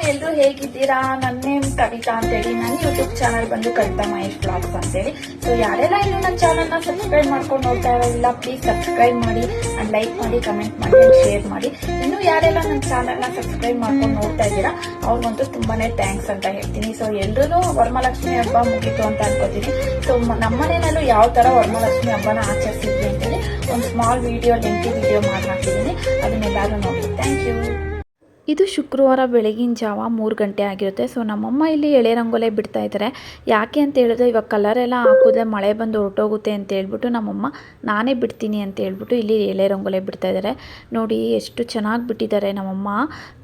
ಎಲ್ಲರೂ ಹೇಗಿದ್ದೀರಾ? ನನ್ನ ನೇಮ್ ಕವಿತಾ ಅಂತೇಳಿ. ನನ್ನ ಯೂಟ್ಯೂಬ್ ಚಾನಲ್ ಬಂದು ಕವಿತಾ ಮಹೇಶ್ ಬ್ಲಾಗ್ಸ್ ಅಂತೇಳಿ. ಸೊ ಯಾರೆಲ್ಲ ಇನ್ನೂ ನನ್ನ ಚಾನಲ್ನ ಸಬ್ಸ್ಕ್ರೈಬ್ ಮಾಡ್ಕೊಂಡು ನೋಡ್ತಾ ಇರೋದಿಲ್ಲ, ಪ್ಲೀಸ್ ಸಬ್ಸ್ಕ್ರೈಬ್ ಮಾಡಿ ಅಂಡ್ ಲೈಕ್ ಮಾಡಿ, ಕಮೆಂಟ್ ಮಾಡಿ ಅಂಡ್ ಶೇರ್ ಮಾಡಿ. ಇನ್ನು ಯಾರೆಲ್ಲ ನನ್ನ ಚಾನಲ್ನ ಸಬ್ಸ್ಕ್ರೈಬ್ ಮಾಡ್ಕೊಂಡು ನೋಡ್ತಾ ಇದ್ದೀರಾ ಅವ್ರಿಗಂತೂ ತುಂಬಾನೇ ಥ್ಯಾಂಕ್ಸ್ ಅಂತ ಹೇಳ್ತೀನಿ. ಸೊ ಎಲ್ಲರೂ ವರಮಹಾಲಕ್ಷ್ಮಿ ಹಬ್ಬ ಮುಗೀತು ಅಂತ ಅನ್ಕೋತೀನಿ. ಸೊ ನಮ್ಮನೇನಲ್ಲೂ ಯಾವ ತರ ವರಮಹಾಲಕ್ಷ್ಮಿ ಹಬ್ಬನ ಆಚರಿಸಿದ್ವಿ ಅಂತೇಳಿ ಒಂದು ಸ್ಮಾಲ್ ವಿಡಿಯೋ, ಲೆಂತಿ ವಿಡಿಯೋ ಮಾಡಿ ಹಾಕಿದ್ದೀನಿ. ಅದನ್ನೆಲ್ಲರೂ ನೋಡಿ. Thank you. ಇದು ಶುಕ್ರವಾರ ಬೆಳಗಿನ ಜಾವ 3 ಗಂಟೆ ಆಗಿರುತ್ತೆ. ಸೊ ನಮ್ಮಮ್ಮ ಇಲ್ಲಿ ಎಳೆ ರಂಗೋಲೆ ಬಿಡ್ತಾ ಇದ್ದಾರೆ. ಯಾಕೆ ಅಂತ ಹೇಳಿದ್ರೆ ಇವಾಗ ಕಲರ್ ಎಲ್ಲ ಹಾಕಿದ್ರೆ ಮಳೆ ಬಂದು ಹೊರಟೋಗುತ್ತೆ ಅಂತ ಹೇಳ್ಬಿಟ್ಟು ನಮ್ಮಮ್ಮ ನಾನೇ ಬಿಡ್ತೀನಿ ಅಂತ ಹೇಳ್ಬಿಟ್ಟು ಇಲ್ಲಿ ಎಳೆ ರಂಗೋಲೆ ಬಿಡ್ತಾ ಇದ್ದಾರೆ. ನೋಡಿ ಎಷ್ಟು ಚೆನ್ನಾಗಿ ಬಿಟ್ಟಿದ್ದಾರೆ ನಮ್ಮಮ್ಮ.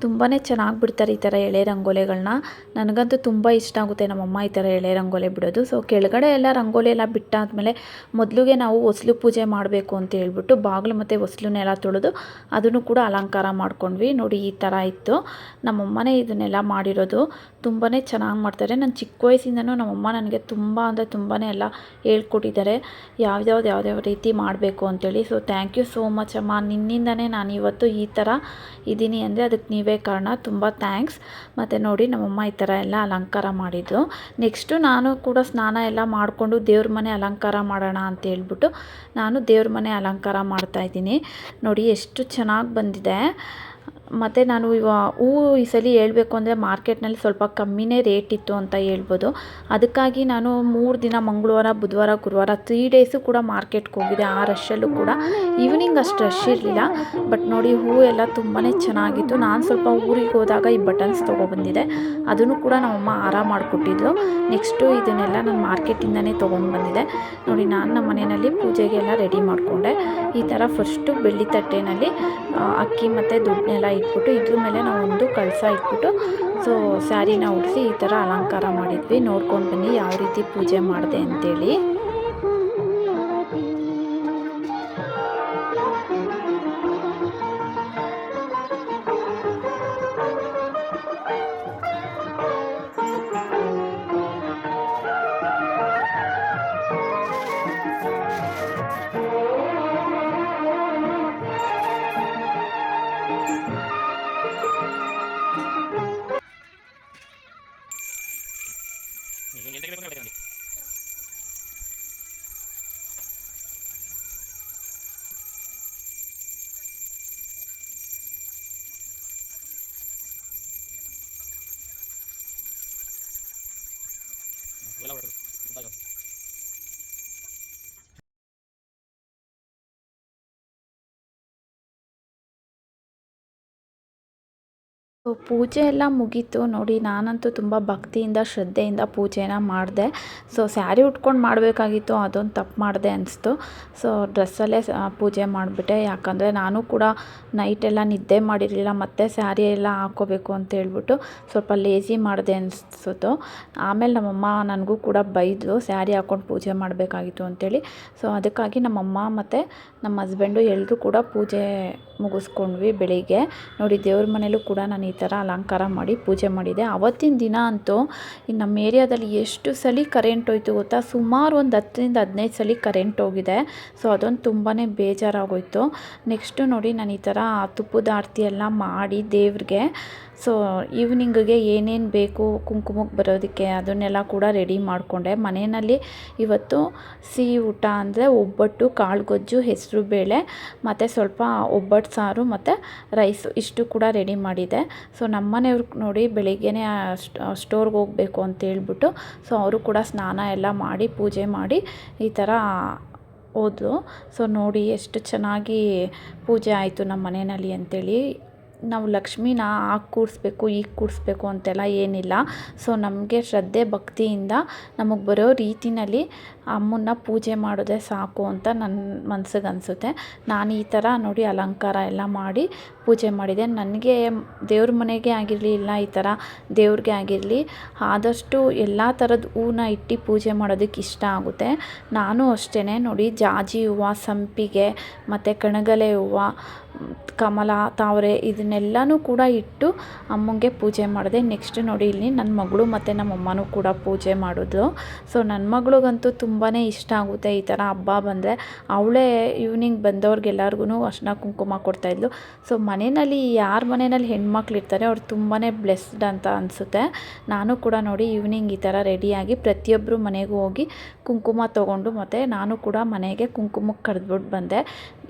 ತುಂಬಾ ಚೆನ್ನಾಗಿ ಬಿಡ್ತಾರೆ ಈ ಥರ ಎಳೆ ರಂಗೋಲೆಗಳನ್ನ. ನನಗಂತೂ ತುಂಬ ಇಷ್ಟ ಆಗುತ್ತೆ ನಮ್ಮಮ್ಮ ಈ ಥರ ಎಳೆ ರಂಗೋಲೆ ಬಿಡೋದು. ಸೊ ಕೆಳಗಡೆ ಎಲ್ಲ ರಂಗೋಲಿ ಎಲ್ಲ ಬಿಟ್ಟಾದ್ಮೇಲೆ ಮೊದಲಿಗೆ ನಾವು ಹೊಸಲು ಪೂಜೆ ಮಾಡಬೇಕು ಅಂತ ಹೇಳ್ಬಿಟ್ಟು ಬಾಗಿಲು ಮತ್ತು ಹೊಸಲನ್ನೆಲ್ಲ ತೊಳೆದು ಅದನ್ನು ಕೂಡ ಅಲಂಕಾರ ಮಾಡ್ಕೊಂಡ್ವಿ. ನೋಡಿ ಈ ಥರ ಇತ್ತು. ನಮ್ಮಮ್ಮನೇ ಇದನ್ನೆಲ್ಲ ಮಾಡಿರೋದು. ತುಂಬಾ ಚೆನ್ನಾಗಿ ಮಾಡ್ತಾರೆ. ನಾನು ಚಿಕ್ಕ ವಯಸ್ಸಿಂದನೂ ನಮ್ಮಮ್ಮ ನನಗೆ ತುಂಬ ಅಂದರೆ ತುಂಬಾ ಎಲ್ಲ ಹೇಳ್ಕೊಟ್ಟಿದ್ದಾರೆ ಯಾವ್ಯಾವ ರೀತಿ ಮಾಡಬೇಕು ಅಂತೇಳಿ. So thank you so much ಅಮ್ಮ. ನಿನ್ನಿಂದನೇ ನಾನು ಇವತ್ತು ಈ ಥರ ಇದ್ದೀನಿ ಅಂದರೆ ಅದಕ್ಕೆ ನೀವೇ ಕಾರಣ. ತುಂಬ ಥ್ಯಾಂಕ್ಸ್. ಮತ್ತು ನೋಡಿ ನಮ್ಮಮ್ಮ ಈ ಥರ ಎಲ್ಲ ಅಲಂಕಾರ ಮಾಡಿದ್ದು. ನೆಕ್ಸ್ಟು ನಾನು ಕೂಡ ಸ್ನಾನ ಎಲ್ಲ ಮಾಡಿಕೊಂಡು ದೇವ್ರ ಮನೆ ಅಲಂಕಾರ ಮಾಡೋಣ ಅಂತ ಹೇಳ್ಬಿಟ್ಟು ನಾನು ದೇವ್ರ ಮನೆ ಅಲಂಕಾರ ಮಾಡ್ತಾಯಿದ್ದೀನಿ. ನೋಡಿ ಎಷ್ಟು ಚೆನ್ನಾಗಿ ಬಂದಿದೆ. ಮತ್ತು ನಾನು ಹೂವು ಈ ಸಲ ಹೇಳ್ಬೇಕು ಅಂದರೆ ಮಾರ್ಕೆಟ್ನಲ್ಲಿ ಸ್ವಲ್ಪ ಕಮ್ಮಿನೇ ರೇಟ್ ಇತ್ತು ಅಂತ ಹೇಳ್ಬೋದು. ಅದಕ್ಕಾಗಿ ನಾನು 3 ದಿನ ಮಂಗಳವಾರ, ಬುಧವಾರ, ಗುರುವಾರ 3 ಡೇಸು ಕೂಡ ಮಾರ್ಕೆಟ್ಗೆ ಹೋಗಿದೆ. ಆ ರಶಲ್ಲೂ ಕೂಡ ಈವ್ನಿಂಗ್ ಅಷ್ಟು ರಶ್ ಇರಲಿಲ್ಲ. ಬಟ್ ನೋಡಿ ಹೂವು ಎಲ್ಲ ತುಂಬಾ ಚೆನ್ನಾಗಿತ್ತು. ನಾನು ಸ್ವಲ್ಪ ಊರಿಗೆ ಹೋದಾಗ ಈ ಬಟನ್ಸ್ ತೊಗೊಬಂದಿದ್ದೆ. ಅದನ್ನು ಕೂಡ ನಮ್ಮಮ್ಮ ಹಾರ ಮಾಡಿಕೊಟ್ಟಿದ್ದು. ನೆಕ್ಸ್ಟು ಇದನ್ನೆಲ್ಲ ನಾನು ಮಾರ್ಕೆಟಿಂದನೇ ತೊಗೊಂಡು ಬಂದಿದ್ದೆ. ನೋಡಿ ನಾನು ನಮ್ಮ ಮನೆಯಲ್ಲಿ ಪೂಜೆಗೆಲ್ಲ ರೆಡಿ ಮಾಡಿಕೊಂಡೆ. ಈ ಥರ ಫಸ್ಟು ಬೆಳ್ಳಿ ತಟ್ಟೆನಲ್ಲಿ ಅಕ್ಕಿ ಮತ್ತು ದುಡ್ಡನ್ನೆಲ್ಲ ಇಟ್ಬಿಟ್ಟು ಇದ್ರ ಮೇಲೆ ನಾವು ಒಂದು ಕಳಸ ಇಟ್ಬಿಟ್ಟು ಸೊ ಸ್ಯಾರಿನ ಉಡಿಸಿ ಈ ಥರ ಅಲಂಕಾರ ಮಾಡಿದ್ವಿ. ನೋಡ್ಕೊಂಡು ಬನ್ನಿ ಯಾವ ರೀತಿ ಪೂಜೆ ಮಾಡಿದೆ ಅಂತೇಳಿ. ಸೊ ಪೂಜೆ ಎಲ್ಲ ಮುಗೀತು. ನೋಡಿ ನಾನಂತೂ ತುಂಬ ಭಕ್ತಿಯಿಂದ ಶ್ರದ್ಧೆಯಿಂದ ಪೂಜೆನ ಮಾಡಿದೆ. ಸೊ ಸ್ಯಾರಿ ಉಟ್ಕೊಂಡು ಮಾಡಬೇಕಾಗಿತ್ತು, ಅದೊಂದು ತಪ್ಪು ಮಾಡಿದೆ ಅನಿಸ್ತು. ಸೊ ಡ್ರೆಸ್ಸಲ್ಲೇ ಪೂಜೆ ಮಾಡಿಬಿಟ್ಟೆ. ಯಾಕಂದರೆ ನಾನು ಕೂಡ ನೈಟೆಲ್ಲ ನಿದ್ದೆ ಮಾಡಿರಲಿಲ್ಲ. ಮತ್ತು ಸ್ಯಾರಿ ಎಲ್ಲ ಹಾಕ್ಕೋಬೇಕು ಅಂತ ಹೇಳ್ಬಿಟ್ಟು ಸ್ವಲ್ಪ ಲೇಜಿ ಮಾಡಿದೆ ಅನಿಸ್ತು. ಆಮೇಲೆ ನಮ್ಮಮ್ಮ ನನಗೂ ಕೂಡ ಬೈದರು ಸ್ಯಾರಿ ಹಾಕ್ಕೊಂಡು ಪೂಜೆ ಮಾಡಬೇಕಾಗಿತ್ತು ಅಂತೇಳಿ. ಸೊ ಅದಕ್ಕಾಗಿ ನಮ್ಮಮ್ಮ ಮತ್ತು ನಮ್ಮ ಹಸ್ಬೆಂಡು ಎಲ್ಲರೂ ಕೂಡ ಪೂಜೆ ಮುಗಿಸ್ಕೊಂಡ್ವಿ ಬೆಳಿಗ್ಗೆ. ನೋಡಿ ದೇವ್ರ ಮನೇಲೂ ಕೂಡ ನಾನು ಈ ಥರ ಅಲಂಕಾರ ಮಾಡಿ ಪೂಜೆ ಮಾಡಿದೆ. ಆವತ್ತಿನ ದಿನ ಅಂತೂ ನಮ್ಮ ಏರಿಯಾದಲ್ಲಿ ಎಷ್ಟು ಸಲ ಕರೆಂಟ್ ಹೋಯ್ತು ಗೊತ್ತಾ? ಸುಮಾರು ಒಂದು 10ರಿಂದ 15 ಸಲ ಕರೆಂಟ್ ಹೋಗಿದೆ. ಸೊ ಅದೊಂದು ತುಂಬಾ ಬೇಜಾರಾಗೋಯ್ತು. ನೆಕ್ಸ್ಟು ನೋಡಿ ನಾನು ಈ ಥರ ತುಪ್ಪದ ಆರತಿ ಎಲ್ಲ ಮಾಡಿ ದೇವ್ರಿಗೆ ಸೊ ಈವ್ನಿಂಗಿಗೆ ಏನೇನು ಬೇಕು ಕುಂಕುಮಕ್ಕೆ ಬರೋದಕ್ಕೆ ಅದನ್ನೆಲ್ಲ ಕೂಡ ರೆಡಿ ಮಾಡಿಕೊಂಡೆ. ಮನೆಯಲ್ಲಿ ಇವತ್ತು ಸಿಹಿ ಊಟ ಅಂದರೆ ಒಬ್ಬಟ್ಟು, ಕಾಳುಗೊಜ್ಜು, ಹೆಸರು ಬೇಳೆ ಮತ್ತು ಸ್ವಲ್ಪ ಒಬ್ಬಟ್ಟು ಸಾರು ಮತ್ತು ರೈಸು ಇಷ್ಟು ಕೂಡ ರೆಡಿ ಮಾಡಿದೆ. ಸೊ ನಮ್ಮನೆಯವ್ರು ನೋಡಿ ಬೆಳಿಗ್ಗೆನೇ ಸ್ಟೋರ್ಗೆ ಹೋಗಬೇಕು ಅಂತ ಹೇಳ್ಬಿಟ್ಟು ಸೊ ಅವರು ಕೂಡ ಸ್ನಾನ ಎಲ್ಲ ಮಾಡಿ ಪೂಜೆ ಮಾಡಿ ಈ ಥರ ಹೋದ್ರು. ಸೊ ನೋಡಿ ಎಷ್ಟು ಚೆನ್ನಾಗಿ ಪೂಜೆ ಆಯಿತು ನಮ್ಮ ಮನೆಯಲ್ಲಿ ಅಂತೇಳಿ. ನಾವು ಲಕ್ಷ್ಮೀನ ಆಗ ಕೂರಿಸ್ಬೇಕು ಈಗ ಕೂರಿಸ್ಬೇಕು ಅಂತೆಲ್ಲ ಏನಿಲ್ಲ. ಸೊ ನಮಗೆ ಶ್ರದ್ಧೆ ಭಕ್ತಿಯಿಂದ ನಮಗೆ ಬರೋ ರೀತಿಯಲ್ಲಿ ಅಮ್ಮನ್ನ ಪೂಜೆ ಮಾಡೋದೇ ಸಾಕು ಅಂತ ನನ್ನ ಮನ್ಸಿಗೆ ಅನಿಸುತ್ತೆ. ನಾನು ಈ ಥರ ನೋಡಿ ಅಲಂಕಾರ ಎಲ್ಲ ಮಾಡಿ ಪೂಜೆ ಮಾಡಿದೆ. ನನಗೆ ದೇವ್ರ ಮನೆಗೆ ಆಗಿರಲಿ ಇಲ್ಲ ಈ ಥರ ದೇವ್ರಿಗೆ ಆಗಿರಲಿ ಆದಷ್ಟು ಎಲ್ಲ ಥರದ ಹೂವನ್ನ ಇಟ್ಟು ಪೂಜೆ ಮಾಡೋದಕ್ಕೆ ಇಷ್ಟ ಆಗುತ್ತೆ. ನಾನು ಅಷ್ಟೇ ನೋಡಿ ಜಾಜಿ ಹೂವು, ಸಂಪಿಗೆ ಮತ್ತು ಕಣಗಲೆ ಹೂವು ಕಮಲ ತಾವರೆ ಇದನ್ನೆಲ್ಲನೂ ಕೂಡ ಇಟ್ಟು ಅಮ್ಮಂಗೆ ಪೂಜೆ ಮಾಡಿದೆ. ನೆಕ್ಸ್ಟ್ ನೋಡಿ ಇಲ್ಲಿ ನನ್ನ ಮಗಳು ಮತ್ತು ನಮ್ಮಮ್ಮನೂ ಕೂಡ ಪೂಜೆ ಮಾಡೋದು. ಸೊ ನನ್ನ ಮಗಳಿಗಂತೂ ತುಂಬಾ ಇಷ್ಟ ಆಗುತ್ತೆ ಈ ಥರ ಹಬ್ಬ ಬಂದರೆ. ಅವಳೇ ಈವ್ನಿಂಗ್ ಬಂದವ್ರಿಗೆಲ್ಲರಿಗೂ ಅರ್ಶಿನ ಕುಂಕುಮ ಕೊಡ್ತಾಯಿದ್ಲು. ಸೊ ಮನೆಯಲ್ಲಿ ಯಾರ ಮನೆಯಲ್ಲಿ ಹೆಣ್ಮಕ್ಳು ಇರ್ತಾರೆ ಅವ್ರು ತುಂಬಾ ಬ್ಲೆಸ್ಡ್ ಅಂತ ಅನಿಸುತ್ತೆ. ನಾನು ಕೂಡ ನೋಡಿ ಈವ್ನಿಂಗ್ ಈ ಥರ ರೆಡಿಯಾಗಿ ಪ್ರತಿಯೊಬ್ಬರು ಮನೆಗೂ ಹೋಗಿ ಕುಂಕುಮ ತೊಗೊಂಡು ಮತ್ತು ನಾನು ಕೂಡ ಮನೆಗೆ ಕುಂಕುಮಕ್ಕೆ ಕರೆದ್ಬಿಟ್ಟು ಬಂದೆ.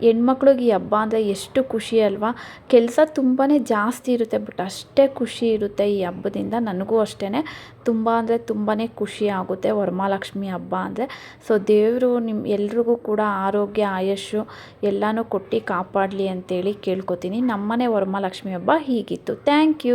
ಹೆಣ್ಮಕ್ಳಿಗೆ ಈ ಹಬ್ಬ ಅಂದರೆ ಎಷ್ಟು ಖುಷಿ ಅಲ್ವಾ. ಕೆಲಸ ತುಂಬಾ ಜಾಸ್ತಿ ಇರುತ್ತೆ, ಬಟ್ ಅಷ್ಟೇ ಖುಷಿ ಇರುತ್ತೆ ಈ ಹಬ್ಬದಿಂದ. ನನಗೂ ಅಷ್ಟೇ ತುಂಬ ಅಂದರೆ ತುಂಬಾ ಖುಷಿ ಆಗುತ್ತೆ ವರಮಹಾಲಕ್ಷ್ಮಿ ಹಬ್ಬ ಅಂದರೆ. ಸೊ ದೇವರು ಎಲ್ರಿಗೂ ಕೂಡ ಆರೋಗ್ಯ ಆಯುಷ್ಯು ಎಲ್ಲನೂ ಕೊಟ್ಟು ಕಾಪಾಡಲಿ ಅಂತೇಳಿ ಕೇಳ್ಕೊತೀನಿ. ನಮ್ಮನೆ ವರಮಹಾಲಕ್ಷ್ಮಿ ಹಬ್ಬ ಹೀಗಿತ್ತು. Thank you.